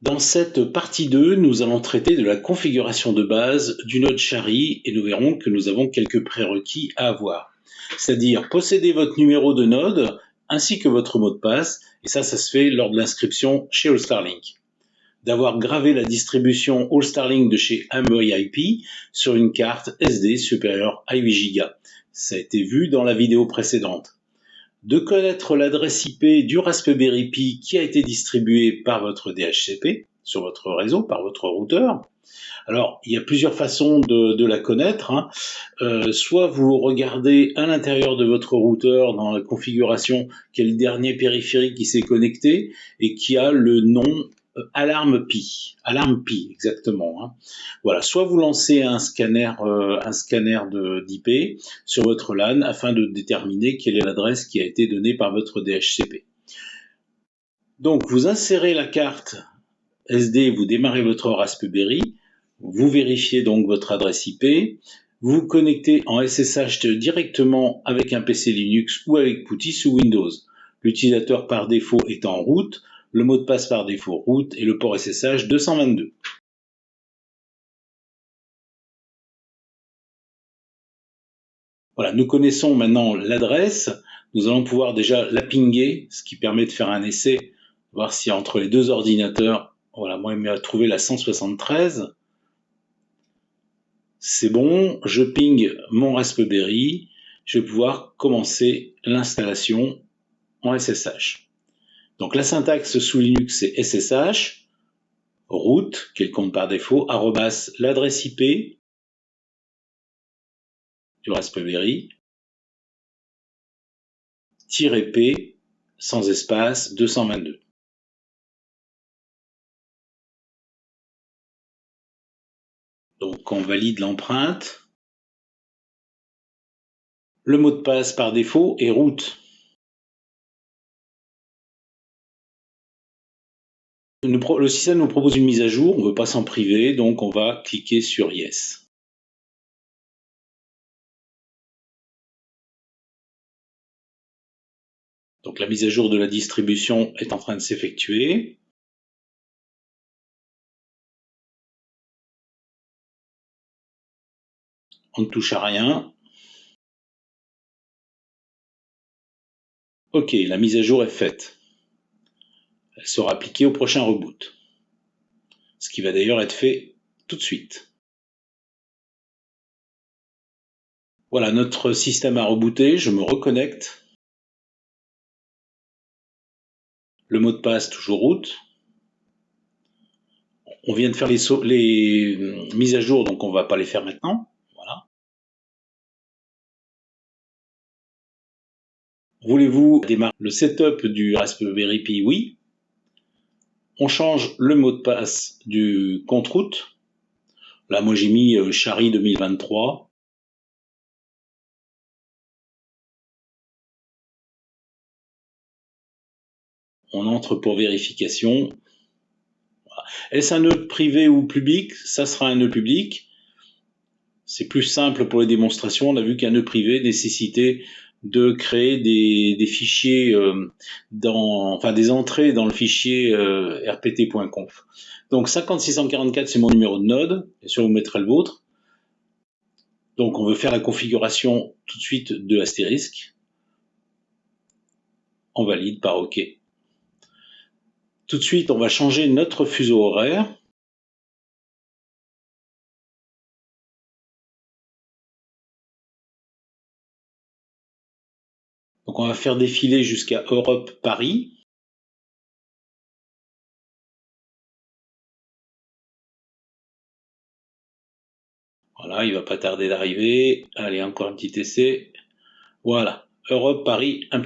Dans cette partie 2, nous allons traiter de la configuration de base du node Shari et nous verrons que nous avons quelques prérequis à avoir. C'est-à-dire posséder votre numéro de node ainsi que votre mot de passe, et ça se fait lors de l'inscription chez All-Star-Link. D'avoir gravé la distribution All-Star-Link de chez Amway IP sur une carte SD supérieure à 8 Go. Ça a été vu dans la vidéo précédente. De connaître l'adresse IP du Raspberry Pi qui a été distribué par votre DHCP sur votre réseau, par votre routeur. Alors, il y a plusieurs façons de la connaître. Soit vous regardez à l'intérieur de votre routeur dans la configuration quel est le dernier périphérique qui s'est connecté et qui a le nom Alarme Pi exactement. Voilà, soit vous lancez un scanner d'IP sur votre LAN afin de déterminer quelle est l'adresse qui a été donnée par votre DHCP. Donc vous insérez la carte SD, vous démarrez votre Raspberry, vous vérifiez donc votre adresse IP, vous vous connectez en SSH directement avec un PC Linux ou avec PuTTY sous Windows. L'utilisateur par défaut est en route, le mot de passe par défaut root et le port SSH 222. Voilà, nous connaissons maintenant l'adresse, nous allons pouvoir déjà la pinguer, ce qui permet de faire un essai, voir si entre les deux ordinateurs, voilà, moi il m'a trouvé la 173. C'est bon, je ping mon Raspberry, je vais pouvoir commencer l'installation en SSH. Donc la syntaxe sous Linux c'est SSH, root, qui est le compte par défaut, arrobas l'adresse IP du Raspberry, -p, sans espace, 222. Donc on valide l'empreinte. Le mot de passe par défaut est root. Le système nous propose une mise à jour, on ne veut pas s'en priver, donc on va cliquer sur Yes. Donc la mise à jour de la distribution est en train de s'effectuer. On ne touche à rien. Ok, la mise à jour est faite. Elle sera appliquée au prochain reboot. Ce qui va d'ailleurs être fait tout de suite. Voilà, notre système a rebooté, je me reconnecte. Le mot de passe toujours root. On vient de faire les mises à jour, donc on ne va pas les faire maintenant. Voilà. Voulez-vous démarrer le setup du Raspberry Pi? Oui. On change le mot de passe du compte route. Là, moi j'ai mis Shari 2023. On entre pour vérification. Voilà. Est-ce un nœud privé ou public? Ça sera un nœud public. C'est plus simple pour les démonstrations. On a vu qu'un nœud privé nécessitait de créer des fichiers, des entrées dans le fichier rpt.conf. Donc 50644, c'est mon numéro de node. Bien sûr, vous mettrez le vôtre. Donc on veut faire la configuration tout de suite de astérisque. On valide par OK. Tout de suite, on va changer notre fuseau horaire. Donc on va faire défiler jusqu'à Europe-Paris. Voilà, il ne va pas tarder d'arriver. Allez, encore un petit essai. Voilà, Europe-Paris, un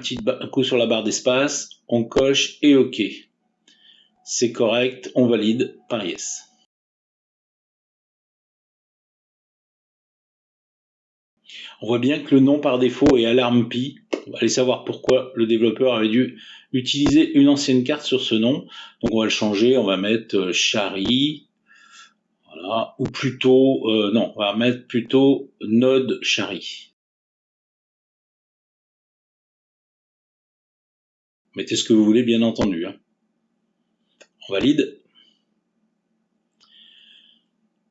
coup sur la barre d'espace, on coche et OK. C'est correct, on valide par Yes. On voit bien que le nom par défaut est Alarme Pi. On va aller savoir pourquoi le développeur avait dû utiliser une ancienne carte sur ce nom. Donc on va le changer, on va mettre Shari. Voilà, ou plutôt, non, on va mettre plutôt Node Shari. Mettez ce que vous voulez, bien entendu. On valide.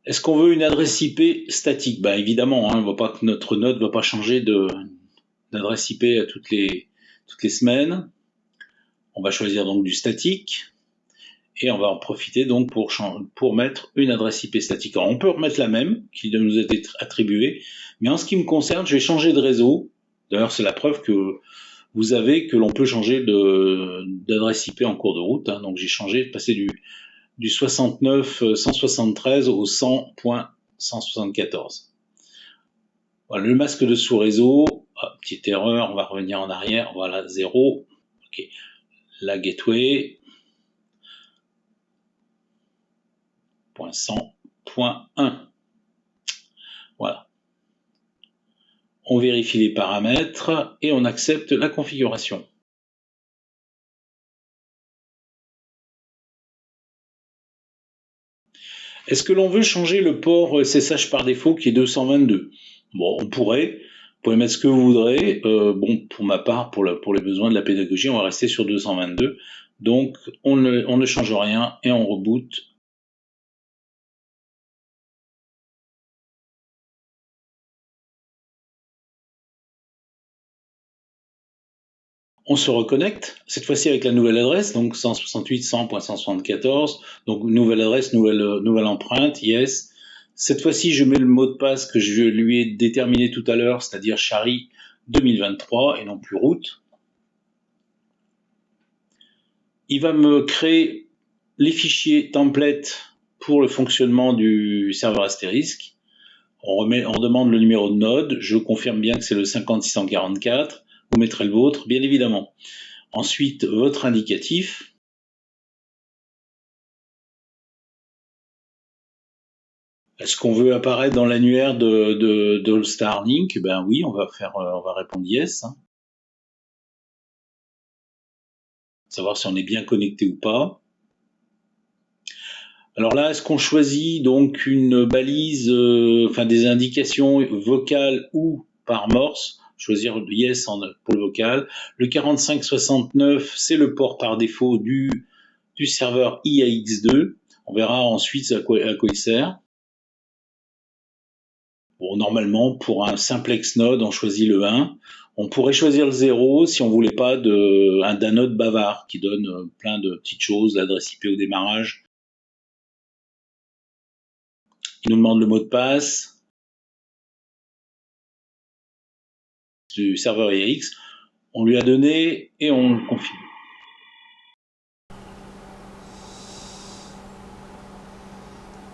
Est-ce qu'on veut une adresse IP statique? Ben évidemment, hein, on ne va pas que notre node ne va pas changer d'adresse IP à toutes les semaines. On va choisir donc du statique et on va en profiter donc pour mettre une adresse IP statique. Alors, on peut remettre la même qui nous a été attribuée, mais en ce qui me concerne, je vais changer de réseau. D'ailleurs, c'est la preuve que vous avez que l'on peut changer d'adresse IP en cours de route. Hein. Donc j'ai changé, passé du 69.173 au 100.174. Voilà, le masque de sous-réseau, petite erreur, on va revenir en arrière, voilà, 0. Okay. La gateway, .100.1. Voilà. On vérifie les paramètres et on accepte la configuration. Est-ce que l'on veut changer le port SSH par défaut qui est 222? Bon, on pourrait. Vous pouvez mettre ce que vous voudrez. Bon, pour ma part, pour les besoins de la pédagogie, on va rester sur 222. Donc, on ne change rien et on reboot. On se reconnecte, cette fois-ci avec la nouvelle adresse, donc 168.100.174. Donc, nouvelle adresse, nouvelle empreinte, yes. Cette fois-ci, je mets le mot de passe que je lui ai déterminé tout à l'heure, c'est-à-dire Chari 2023 et non plus route. Il va me créer les fichiers templates pour le fonctionnement du serveur astérisque. On demande le numéro de node, je confirme bien que c'est le 50644, vous mettrez le vôtre, bien évidemment. Ensuite, votre indicatif. Est-ce qu'on veut apparaître dans l'annuaire de All Star Link? Ben oui, on va répondre yes. Hein. Savoir si on est bien connecté ou pas. Alors là, est-ce qu'on choisit donc une balise, des indications vocales ou par morse? Choisir yes pour le vocal. Le 4569, c'est le port par défaut du serveur IAX2. On verra ensuite à quoi il sert. Bon, normalement, pour un simplex node, on choisit le 1. On pourrait choisir le 0 si on voulait pas d'un node bavard qui donne plein de petites choses, l'adresse IP au démarrage. Il nous demande le mot de passe du serveur IAX. On lui a donné et on confirme.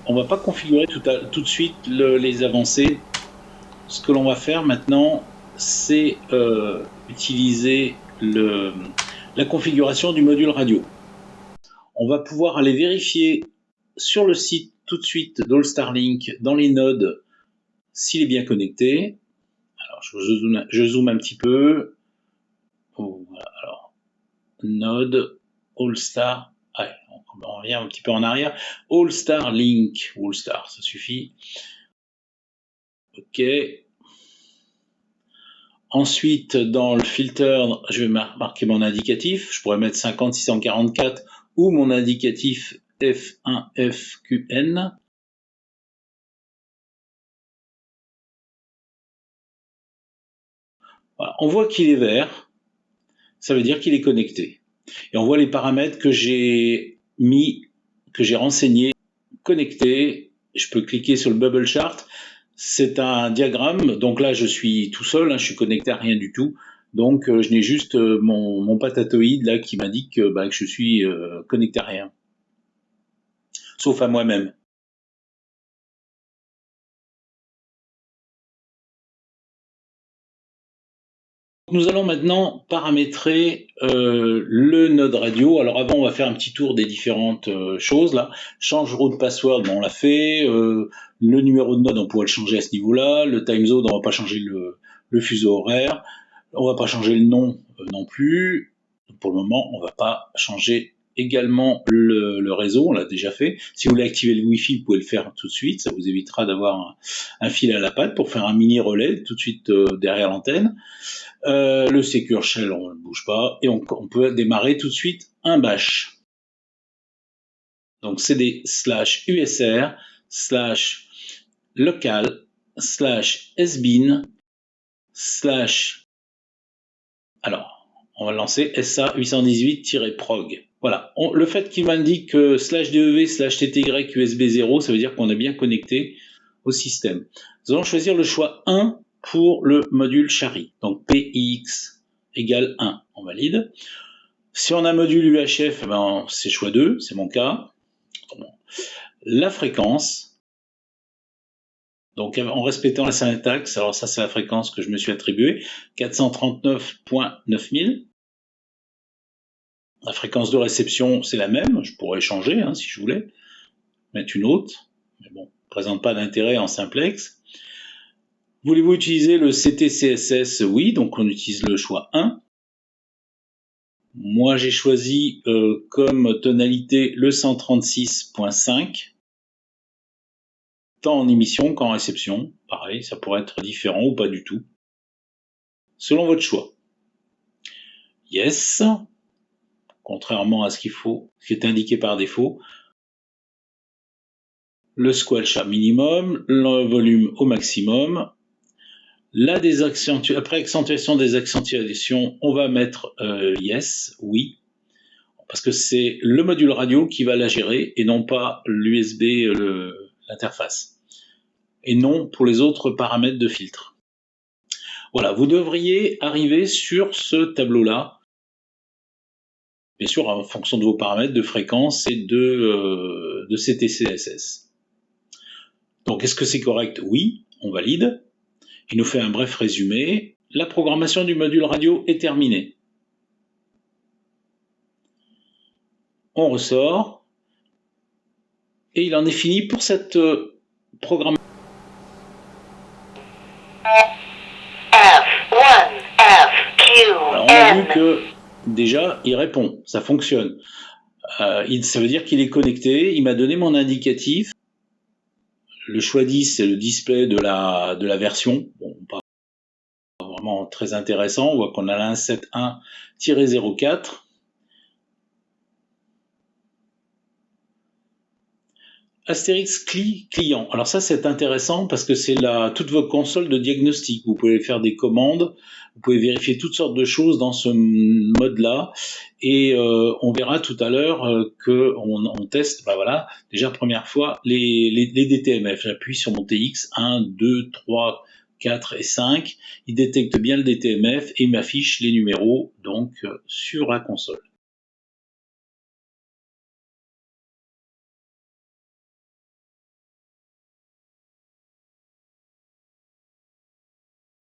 On va pas configurer tout de suite les avancées. Ce que l'on va faire maintenant, c'est utiliser la configuration du module radio. On va pouvoir aller vérifier sur le site tout de suite d'All Star Link dans les nodes s'il est bien connecté. Alors je zoome un petit peu. Oh, voilà. Alors, node All Star. On revient un petit peu en arrière. All Star Link. All Star, ça suffit. OK. Ensuite, dans le filter, je vais marquer mon indicatif. Je pourrais mettre 50644 ou mon indicatif F1FQN. Voilà. On voit qu'il est vert. Ça veut dire qu'il est connecté. Et on voit les paramètres que j'ai renseignés, connectés. Je peux cliquer sur le bubble chart. C'est un diagramme. Donc là, je suis tout seul. Hein, je suis connecté à rien du tout. Donc, je n'ai juste mon patatoïde là qui m'indique que je suis connecté à rien. Sauf à moi-même. Nous allons maintenant paramétrer le node radio. Alors avant, on va faire un petit tour des différentes choses. Là, change route password, on l'a fait. Le numéro de node, on pourrait le changer à ce niveau-là. Le time zone, on va pas changer le fuseau horaire. On va pas changer le nom non plus. Pour le moment, on va pas changer également le réseau, on l'a déjà fait. Si vous voulez activer le Wi-Fi, vous pouvez le faire tout de suite. Ça vous évitera d'avoir un fil à la patte pour faire un mini relais tout de suite derrière l'antenne. Le Secure Shell, on ne bouge pas. Et on peut démarrer tout de suite un bash. Donc cd/usr/. local /sbin/ alors on va lancer SA818-prog. Voilà, le fait qu'il m'indique /dev/tty USB 0, ça veut dire qu'on est bien connecté au système. Nous allons choisir le choix 1 pour le module Chari, donc PIX égale 1, on valide. Si on a un module UHF, c'est choix 2, c'est mon cas. La fréquence, donc en respectant la syntaxe, alors ça c'est la fréquence que je me suis attribuée, 439.9000. La fréquence de réception, c'est la même, je pourrais changer si je voulais, mettre une autre, mais bon, présente pas d'intérêt en simplex. Voulez-vous utiliser le CT/CSS? Oui, donc on utilise le choix 1. Moi j'ai choisi comme tonalité le 136.5, tant en émission qu'en réception, pareil, ça pourrait être différent ou pas du tout, selon votre choix. Yes, contrairement à ce qui est indiqué par défaut. Le squelch à minimum, le volume au maximum. Après accentuation des accentuations, on va mettre yes, oui, parce que c'est le module radio qui va la gérer et non pas l'USB, l'interface. Et non pour les autres paramètres de filtre. Voilà, vous devriez arriver sur ce tableau-là, bien sûr en fonction de vos paramètres de fréquence et de CT/CSS. Donc est-ce que c'est correct? Oui, on valide. Il nous fait un bref résumé. La programmation du module radio est terminée. On ressort. Et il en est fini pour cette programmation. Alors on a vu que déjà il répond, ça fonctionne. Ça veut dire qu'il est connecté, il m'a donné mon indicatif. Le choix 10, c'est le display de la version. Bon, pas vraiment très intéressant. On voit qu'on a la 171-04. Astérix client. Alors ça c'est intéressant parce que c'est toute votre console de diagnostic. Vous pouvez faire des commandes, vous pouvez vérifier toutes sortes de choses dans ce mode-là. Et on verra tout à l'heure qu'on teste, voilà, déjà première fois, les DTMF. J'appuie sur mon TX 1, 2, 3, 4 et 5. Il détecte bien le DTMF et m'affiche les numéros donc sur la console.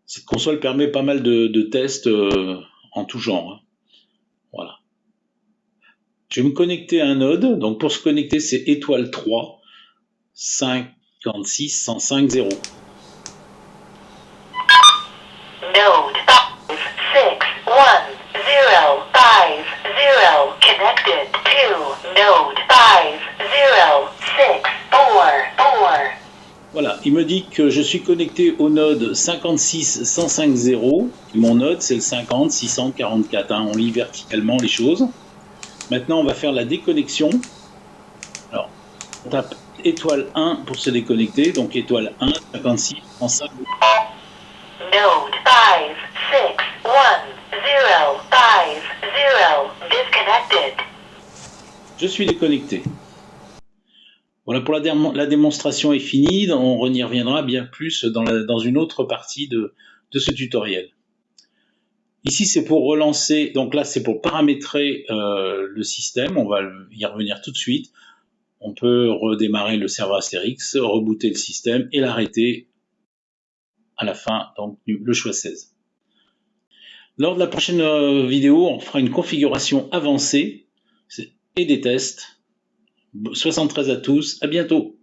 Cette console permet pas mal de tests en tout genre. Voilà. Je vais me connecter à un node. Donc pour se connecter, c'est étoile 3 56 105 0. Node 56105 connected to node 50644. Voilà, il me dit que je suis connecté au node 56150. Mon node, c'est le 50644. On lit verticalement les choses. Maintenant, on va faire la déconnexion. Alors, on tape étoile 1 pour se déconnecter. Donc, étoile 1, 56, 105. Node 56105 disconnected. Je suis déconnecté. Voilà, pour la démonstration est finie, on y reviendra bien plus dans une autre partie de ce tutoriel. Ici c'est pour relancer, donc là c'est pour paramétrer le système, on va y revenir tout de suite. On peut redémarrer le serveur Astérix, rebooter le système et l'arrêter à la fin, donc le choix 16. Lors de la prochaine vidéo, on fera une configuration avancée et des tests. 73 à tous, à bientôt.